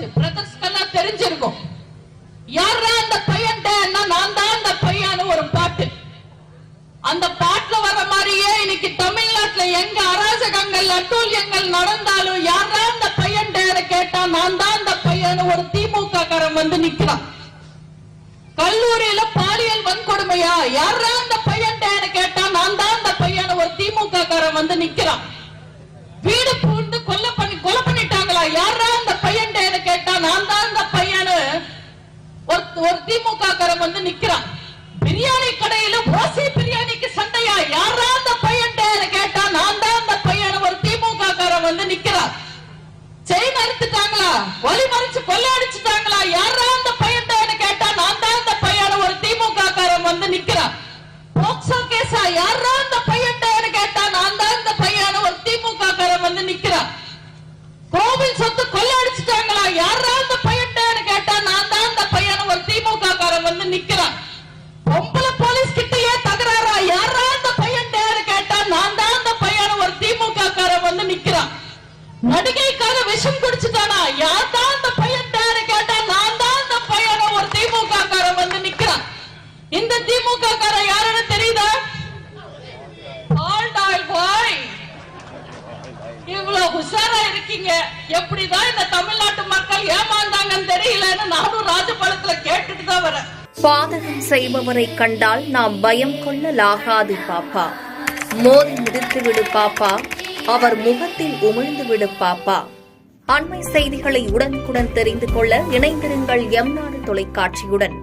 போச்சு. பிரதர்ஸ்கெல்லாம் தெரிஞ்சிருக்கும். யாரா அந்த பையன், நான் தான் அந்த பையன் ஒரு பாட்டு. அந்த பாட்டுல வர மாதிரியே இன்னைக்கு தமிழ்நாட்டுல எங்க அராஜகங்கள் அட்டூழியங்கள் நடந்தாலும் யாரா அந்த பையன் கேட்டா நான் தான் அந்த பையன் ஒரு திமுக காரன் வந்து நிக்கிறான். கல்லூரியில பாலியல் வன்கொடுமையா, யாரா அந்த பையன் கேட்டா நான் தான் அந்த பையன் ஒரு திமுக காரன் வந்து நிக்கிறான். வீடு பூந்து கொலை பண்ணிட்டாங்களா, யாரா அந்த பையன் கேட்டா நான் தான் அந்த பையன் ஒரு திமுக காரன் வந்து நிக்கிறான். பிரியாணி கடையில ஓசி பிரியாணிக்கு சண்டையா, யாரா அந்த பையன் கேட்டா நான் தான் அந்த பையன் ஒரு திமுக காரன் வந்து நிக்கிறார். செயின் அறுத்துட்டாங்களா, வலி மறிச்சு கொள்ளையடிச்சுட்டாங்களா, யாரா அந்த பையன் கேட்டா நான் தான் அந்த பையன் ஒரு திமுக காரன் வந்து நிக்கிறார். போக்சோ கேஸா, யாரா அந்த பையன் கேட்டா நான் தான் அந்த பையன் ஒரு திமுக காரன் வந்து நிக்கிறார். கோவில் சொத்து கொள்ளையடிச்சுட்டாங்களா, யாரா அந்த பையன் கேட்டா நான் தான் அந்த பையன் ஒரு திமுக காரன் வந்து நிக்கிறார். பொம்பளை போலீஸ் கிட்டயே தகராறா, யாரா அந்த பையன் கேட்டா நான் தான் அந்த பையன் ஒரு திமுக காரன் வந்து நிக்கிறான். நடிகைக்காக விஷம் குடிச்சுட்டானா, யார் தான் அந்த பையன் கேட்டா நான் தான் அந்த பையன் ஒரு திமுக காரன் வந்து நிக்கிறான். இந்த திமுக காரன் யாருன்னு தெரியுதா? இவ்வளவு உஷாரா இருக்கீங்க, எப்படிதான் இந்த தமிழ்நாட்டு மக்கள் ஏமாந்தாங்கன்னு தெரியலன்னு நானும் ராஜபாளத்துல கேட்டுட்டு தான் வரேன். பாதகம் செய்பவரை கண்டால் நாம் பயம் கொள்ளலாகாது பாப்பா. மோதி மிதித்துவிடு பாப்பா, அவர் முகத்தில் உமிழ்ந்து விடு பாப்பா. அண்மை செய்திகளை உடனுக்குடன் தெரிந்து கொள்ள இணைந்திருங்கள் எம் நாடு தொலைக்காட்சியுடன்.